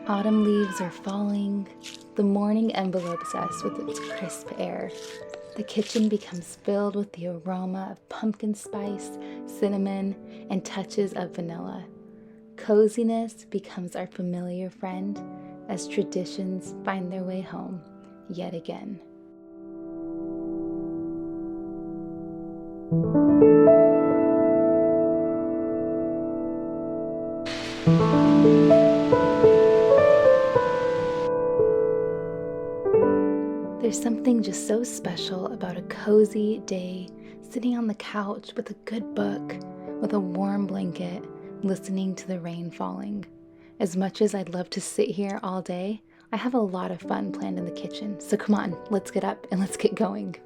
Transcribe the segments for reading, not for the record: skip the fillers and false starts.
Autumn leaves are falling. The morning envelopes us with its crisp air. The kitchen becomes filled with the aroma of pumpkin spice, cinnamon, and touches of vanilla. Coziness becomes our familiar friend as traditions find their way home yet again. There's something just so special about a cozy day sitting on the couch with a good book, with a warm blanket, listening to the rain falling. As much as I'd love to sit here all day, I have a lot of fun planned in the kitchen. So come on, let's get up and let's get going.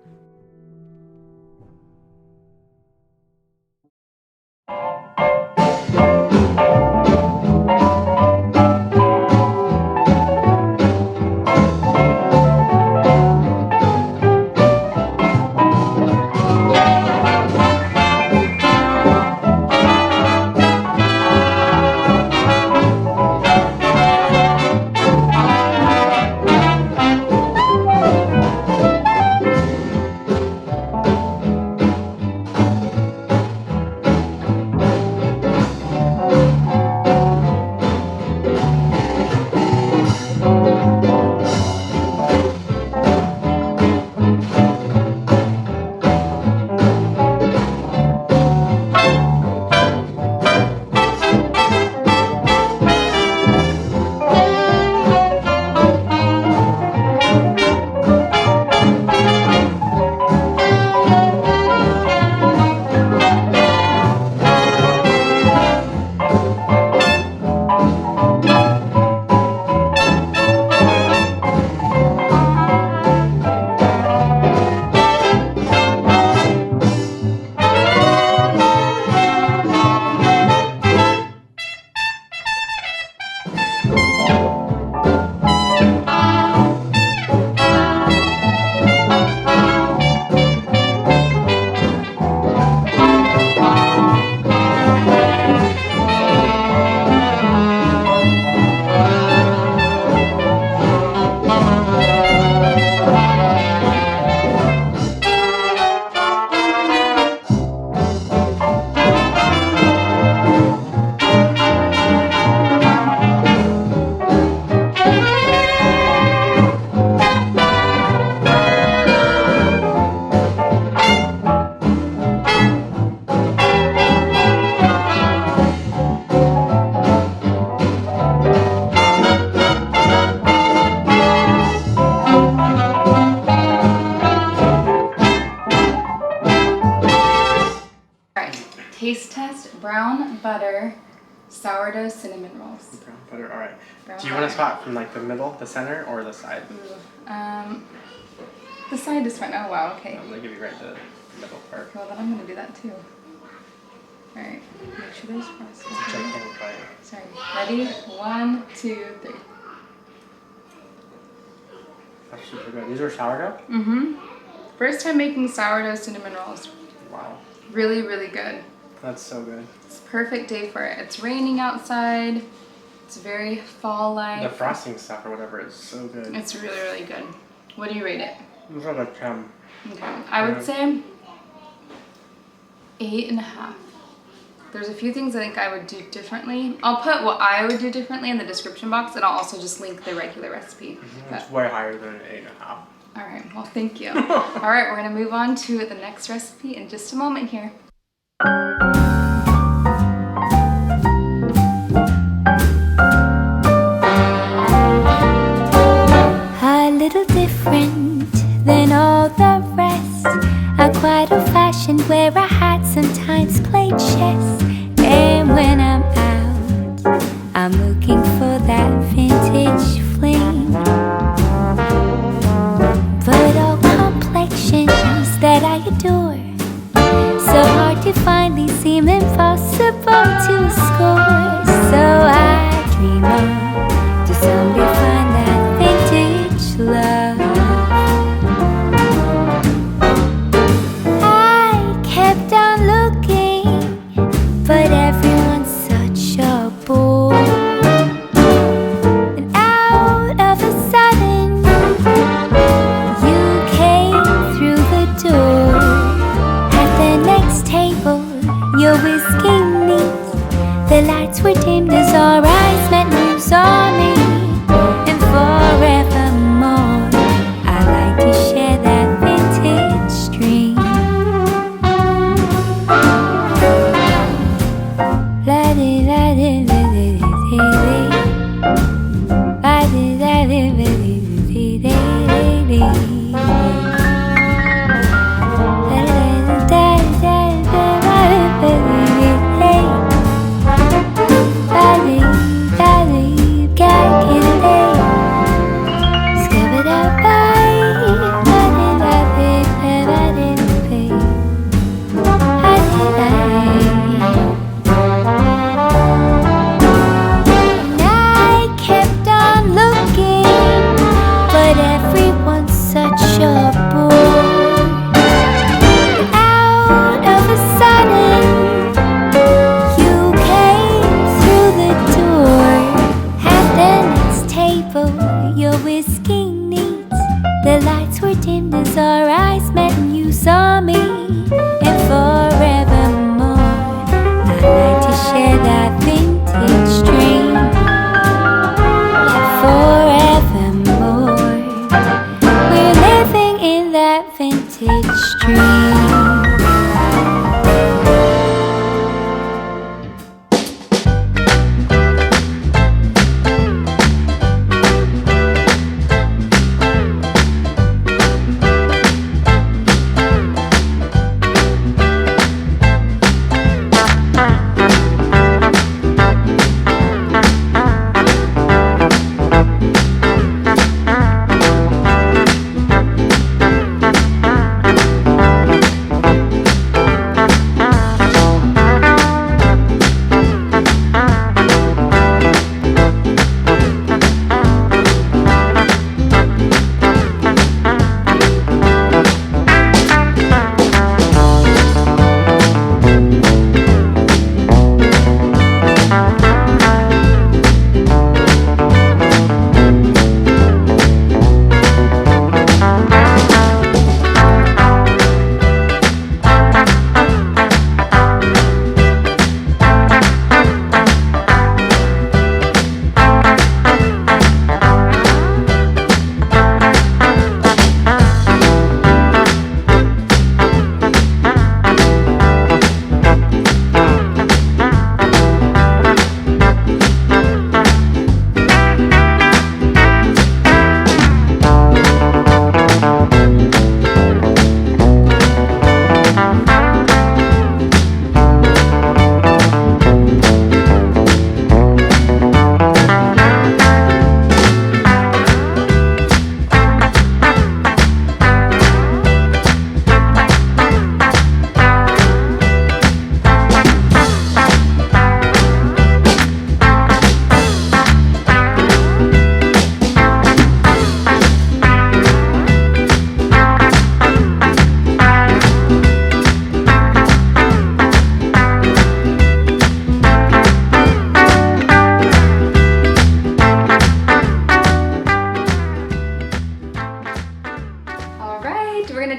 Taste test: brown butter sourdough cinnamon rolls. Brown butter, all right. Brown Do you want to spot from like the middle, the center, or the side? The side is fine. Oh wow, okay. I'm gonna give you right the middle part. Well, then I'm gonna do that too. All right, make sure there's frosting. It's a gigantic bite. Sorry. Ready? 1, 2, 3. That's super good. These are sourdough? Mm-hmm. First time making sourdough cinnamon rolls. Wow. Really, really good. That's so good. It's a perfect day for it. It's raining outside. It's very fall-like. The frosting stuff or whatever is so good. It's really, really good. What do you rate it? It's like a 10. Okay. I would say 8.5. There's a few things I think I would do differently. I'll put what I would do differently in the description box, and I'll also just link the regular recipe. It's way higher than an 8.5. All right, well, thank you. All right, we're gonna move on to the next recipe in just a moment here. A little different than all the rest. I'm quite old-fashioned where I had sometimes played chess. And when I'm out, I'm looking for that vintage fling. But all complexions that I adore, so hard to find, these seem dimmed as our eyes met and you saw me. And forevermore, I like to share that vintage stream. La di la di la di di di. La di la di la di di di di. The lights were dimmed as our eyes met and you saw me. And forevermore, I like to share that vintage dream. And forevermore, we're living in that vintage dream.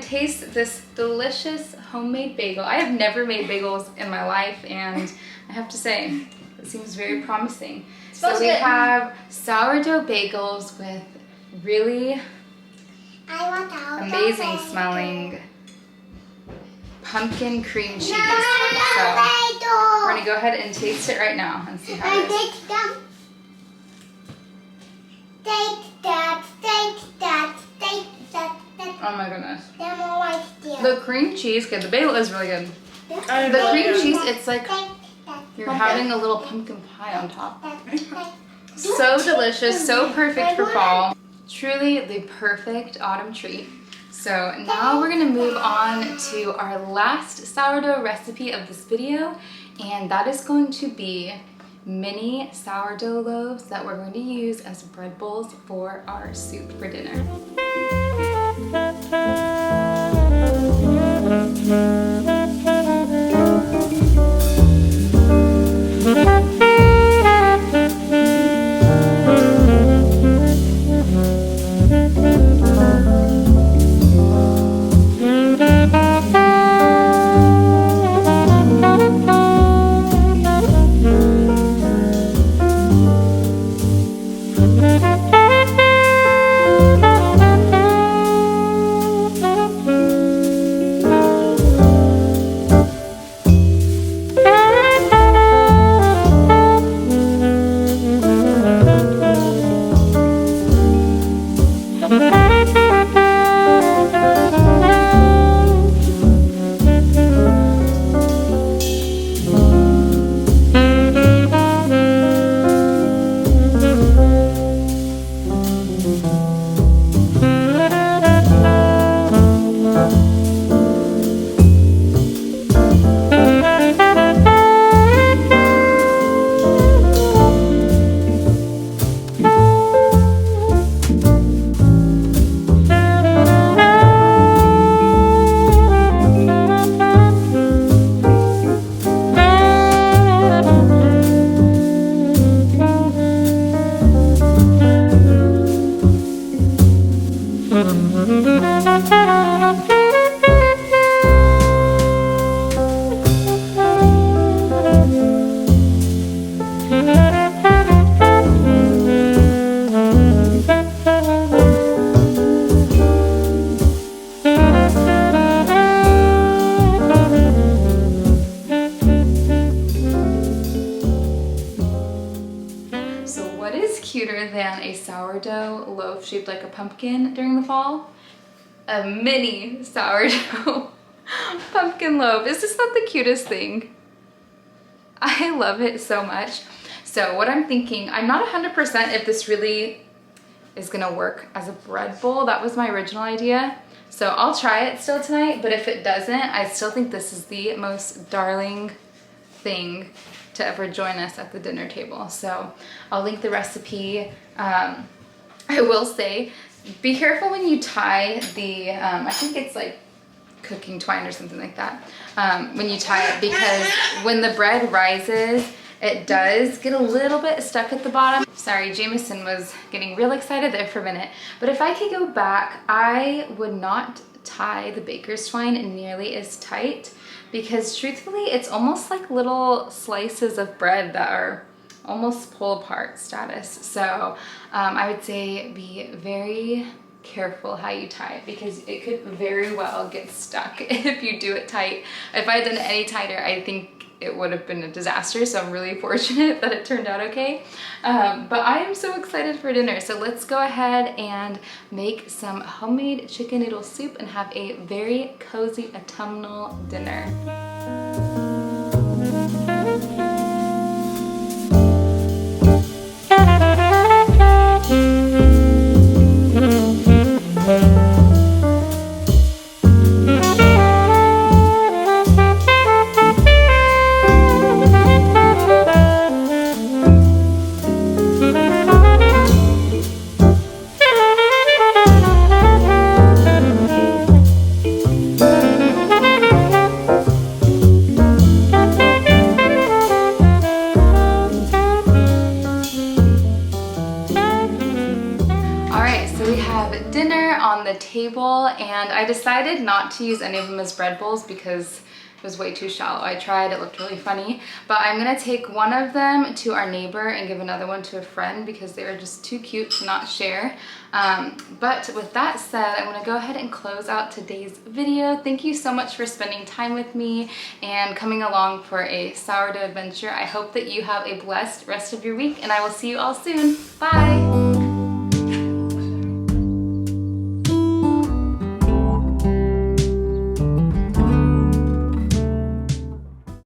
Taste this delicious homemade bagel. I have never made bagels in my life, and I have to say, it seems very promising. So we have sourdough bagels with really amazing smelling pumpkin cream cheese. So we're gonna go ahead and taste it right now and see how it is. Oh my goodness. The cream cheese, okay, the bagel is really good. The cream cheese, it's like you're having a little pumpkin pie on top. So delicious, so perfect for fall. Truly the perfect autumn treat. So now we're gonna move on to our last sourdough recipe of this video, and that is going to be mini sourdough loaves that we're going to use as bread bowls for our soup for dinner. Cuter than a sourdough loaf shaped like a pumpkin during the fall? A mini sourdough pumpkin loaf. Is this not the cutest thing? I love it so much. So what I'm thinking, I'm not 100% if this really is gonna work as a bread bowl. That was my original idea. So I'll try it still tonight, but if it doesn't, I still think this is the most darling thing to ever join us at the dinner table. So I'll link the recipe. I will say, be careful when you tie the, I think it's like cooking twine or something like that, when you tie it, because when the bread rises, it does get a little bit stuck at the bottom. Sorry, Jameson was getting real excited there for a minute. But if I could go back, I would not tie the baker's twine nearly as tight, because truthfully, it's almost like little slices of bread that are almost pull apart status. So I would say be very careful how you tie it, because it could very well get stuck if you do it tight. If I had done it any tighter, I think it would have been a disaster. So I'm really fortunate that it turned out okay. But I am so excited for dinner. So let's go ahead and make some homemade chicken noodle soup and have a very cozy autumnal dinner. Table, and I decided not to use any of them as bread bowls because it was way too shallow. I tried, it looked really funny, but I'm gonna take one of them to our neighbor and give another one to a friend because they were just too cute to not share. But with that said, I'm gonna go ahead and close out today's video. Thank you so much for spending time with me and coming along for a sourdough adventure. I hope that you have a blessed rest of your week, and I will see you all soon. Bye!